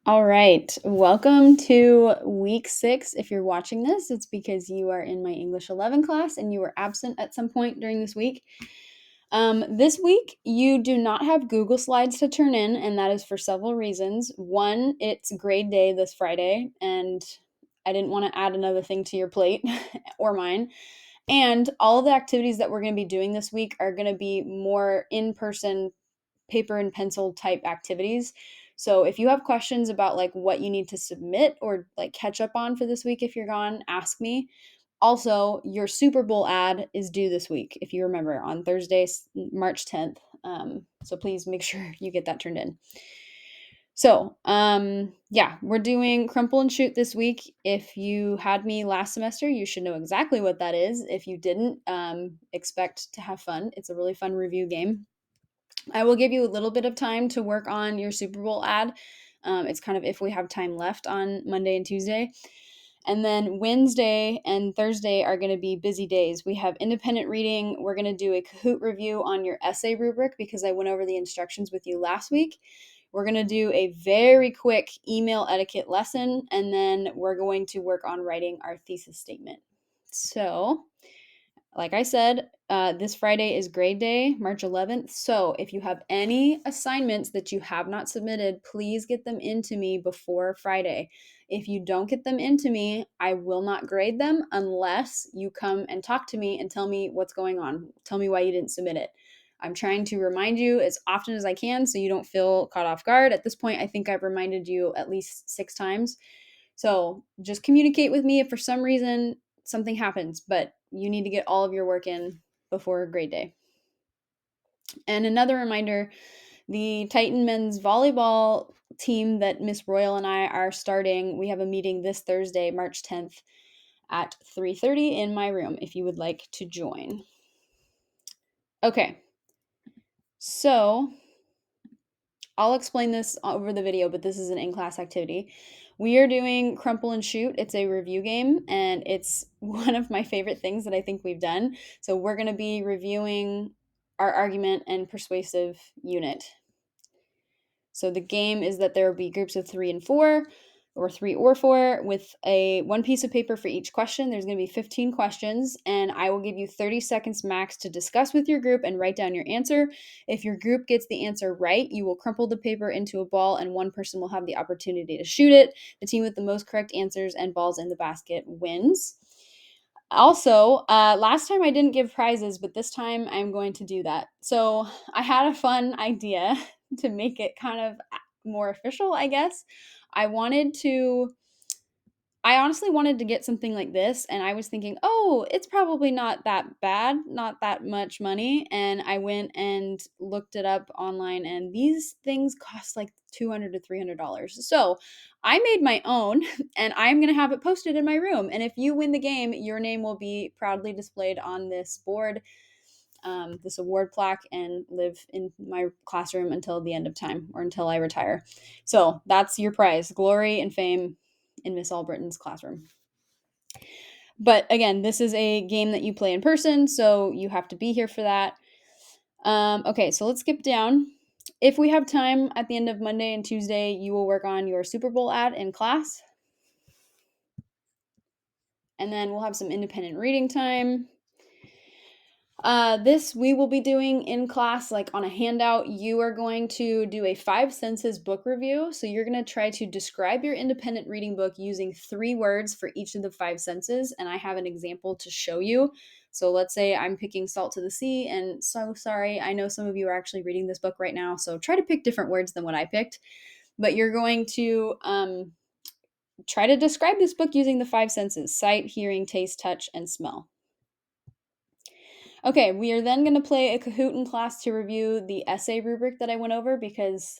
All right. Welcome to week 6. If you're watching this, it's because you are in my English 11 class and you were absent at some point during this week. This week, you do not have Google Slides to turn in, and that is for several reasons. One, it's grade day this Friday, and I didn't want to add another thing to your plate or mine. And all of the activities that we're going to be doing this week are going to be more in person paper and pencil type activities. So if you have questions about like what you need to submit or like catch up on for this week if you're gone, ask me. Also, your Super Bowl ad is due this week, if you remember, on Thursday, March 10th. So please make sure you get that turned in. So, yeah, we're doing Crumple and Shoot this week. If you had me last semester, you should know exactly what that is. If you didn't, expect to have fun. It's a really fun review game. I will give you a little bit of time to work on your Super Bowl ad. It's kind of if we have time left on Monday and Tuesday. And then Wednesday and Thursday are going to be busy days. We have independent reading. We're going to do a Kahoot review on your essay rubric because I went over the instructions with you last week. We're going to do a very quick email etiquette lesson, and then we're going to work on writing our thesis statement. So, like I said, this Friday is grade day, March 11th. So if you have any assignments that you have not submitted, please get them into me before Friday. If you don't get them into me, I will not grade them unless you come and talk to me and tell me what's going on. Tell me why you didn't submit it. I'm trying to remind you as often as I can so you don't feel caught off guard. At this point, I think I've reminded you at least 6 times. So just communicate with me if for some reason something happens, but you need to get all of your work in before grade day. And another reminder, the Titan men's volleyball team that Miss Royal and I are starting, we have a meeting this Thursday, March 10th at 3:30 in my room if you would like to join. Okay. So, I'll explain this over the video, but this is an in-class activity. We are doing Crumple and Shoot. It's a review game, and it's one of my favorite things that I think we've done. So we're going to be reviewing our argument and persuasive unit. So the game is that there will be groups of 3 or 4 with a one piece of paper for each question. There's going to be 15 questions, and I will give you 30 seconds max to discuss with your group and write down your answer. If your group gets the answer right, you will crumple the paper into a ball, and one person will have the opportunity to shoot it. The team with the most correct answers and balls in the basket wins. Also, last time I didn't give prizes, but this time I'm going to do that. So I had a fun idea to make it kind of more official, I guess. I wanted to I honestly wanted to get something like this, and I was thinking, "Oh, it's probably not that bad, not that much money." And I went and looked it up online, and these things cost like $200 to $300. So I made my own, and I'm going to have it posted in my room. And if you win the game, your name will be proudly displayed on this board, this award plaque, and live in my classroom until the end of time or until I retire. So that's your prize, glory and fame in Miss Albritton's classroom. But again, this is a game that you play in person, so you have to be here for that. Okay, so let's skip down. If we have time at the end of Monday and Tuesday, you will work on your Super Bowl ad in class. And then we'll have some independent reading time. This we will be doing in class, like on a handout. You are going to do a 5 senses book review. So you're going to try to describe your independent reading book using 3 words for each of the 5 senses. And I have an example to show you. So let's say I'm picking Salt to the Sea, and so sorry, I know some of you are actually reading this book right now. So try to pick different words than what I picked. But you're going to try to describe this book using the 5 senses: sight, hearing, taste, touch, and smell. Okay, we are then going to play a Kahoot in class to review the essay rubric that I went over because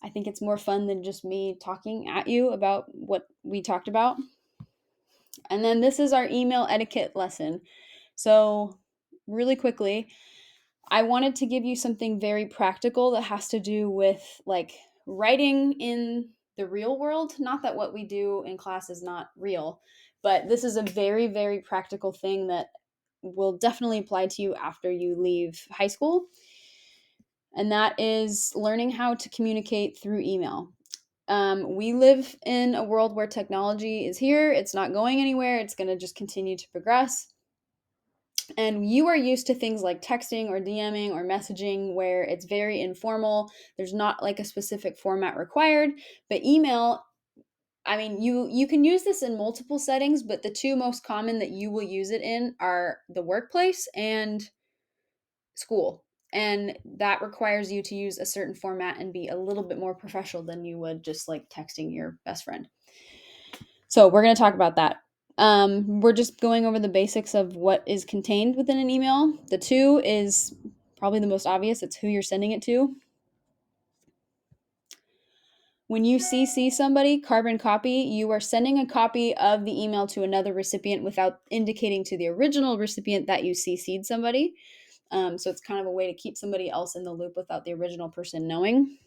I think it's more fun than just me talking at you about what we talked about. And then this is our email etiquette lesson. So, really quickly, I wanted to give you something very practical that has to do with like writing in the real world. Not that what we do in class is not real, but this is a very, very practical thing that will definitely apply to you after you leave high school. And that is learning how to communicate through email. We live in a world where technology is here. It's not going anywhere. It's going to just continue to progress. And you are used to things like texting or DMing or messaging where it's very informal. There's not like a specific format required. But email, I mean, you can use this in multiple settings, but the two most common that you will use it in are the workplace and school. And that requires you to use a certain format and be a little bit more professional than you would just like texting your best friend. So we're going to talk about that. We're just going over the basics of what is contained within an email. The two is probably the most obvious. It's who you're sending it to. When you CC somebody, carbon copy, you are sending a copy of the email to another recipient without indicating to the original recipient that you CC'd somebody. So it's kind of a way to keep somebody else in the loop without the original person knowing.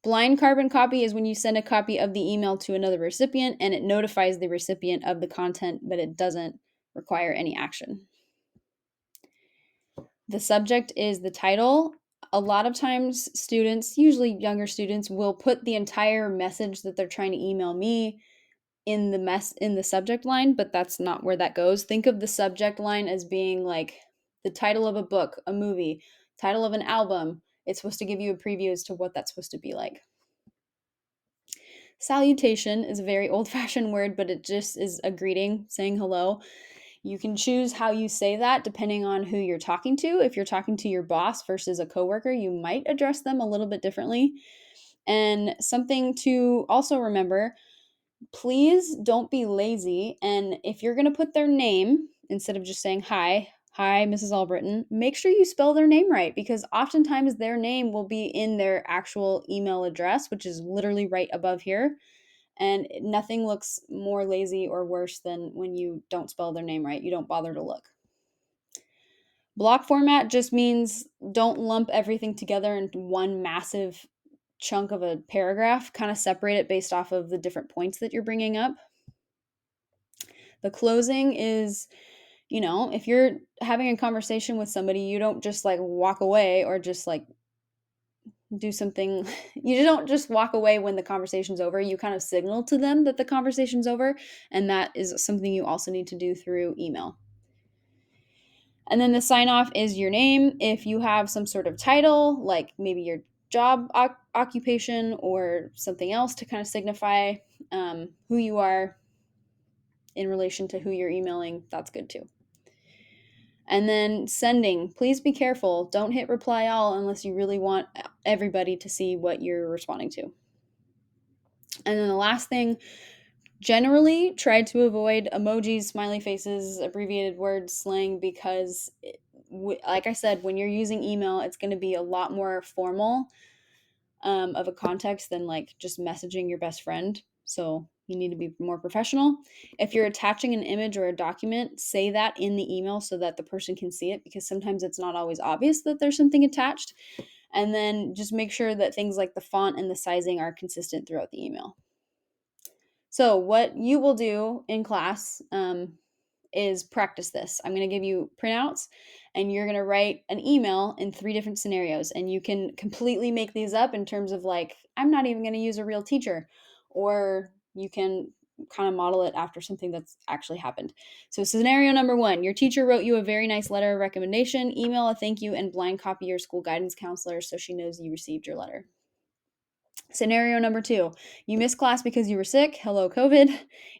Blind carbon copy is when you send a copy of the email to another recipient and it notifies the recipient of the content, but it doesn't require any action. The subject is the title. A lot of times students, usually younger students, will put the entire message that they're trying to email me in the subject line, but that's not where that goes. Think of the subject line as being like the title of a book, a movie, title of an album. It's supposed to give you a preview as to what that's supposed to be like. Salutation is a very old-fashioned word, but it just is a greeting, saying hello. You can choose how you say that depending on who you're talking to. If you're talking to your boss versus a coworker, you might address them a little bit differently. And something to also remember, please don't be lazy. And if you're going to put their name, instead of just saying hi, Mrs. Albritton, make sure you spell their name right, because oftentimes their name will be in their actual email address, which is literally right above here. And nothing looks more lazy or worse than when you don't spell their name right. You don't bother to look. Block format just means don't lump everything together into one massive chunk of a paragraph. Kind of separate it based off of the different points that you're bringing up. The closing is, if you're having a conversation with somebody, you don't just like walk away or just like do something. You don't just walk away when the conversation's over. You kind of signal to them that the conversation's over, and that is something you also need to do through email. And then the sign off is your name. If you have some sort of title, like maybe your job occupation or something else to kind of signify who you are in relation to who you're emailing, that's good too. And then sending, please be careful. Don't hit reply all unless you really want everybody to see what you're responding to. And then the last thing, generally try to avoid emojis, smiley faces, abbreviated words, slang, because like I said, when you're using email, it's going to be a lot more formal of a context than like just messaging your best friend. So you need to be more professional. If you're attaching an image or a document, say that in the email so that the person can see it, because sometimes it's not always obvious that there's something attached. And then just make sure that things like the font and the sizing are consistent throughout the email. So what you will do in class is practice this. I'm going to give you printouts and you're going to write an email in 3 different scenarios. And you can completely make these up in terms of like, I'm not even going to use a real teacher, or you can kind of model it after something that's actually happened. So scenario number 1, your teacher wrote you a very nice letter of recommendation, email a thank you and blind copy your school guidance counselor so she knows you received your letter. Scenario number 2, you missed class because you were sick. Hello, COVID.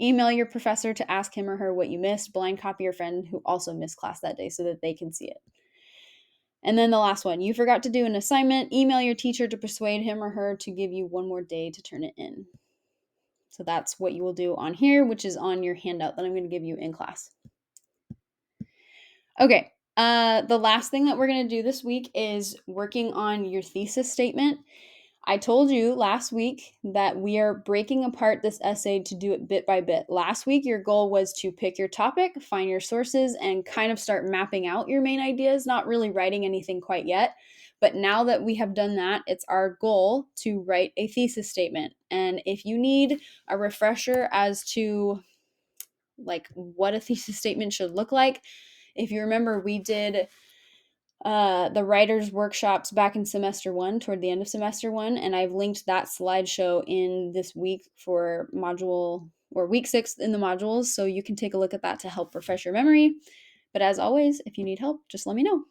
Email your professor to ask him or her what you missed. Blind copy your friend who also missed class that day so that they can see it. And then the last one, you forgot to do an assignment. Email your teacher to persuade him or her to give you one more day to turn it in. So that's what you will do on here, which is on your handout that I'm going to give you in class. Okay, the last thing that we're going to do this week is working on your thesis statement. I told you last week that we are breaking apart this essay to do it bit by bit. Last week, your goal was to pick your topic, find your sources, and kind of start mapping out your main ideas, not really writing anything quite yet. But now that we have done that, it's our goal to write a thesis statement. And if you need a refresher as to like what a thesis statement should look like, if you remember, we did the writers' workshops back in semester one, toward the end of semester one, and I've linked that slideshow in this week for module or week 6 in the modules, so you can take a look at that to help refresh your memory. But as always, if you need help, just let me know.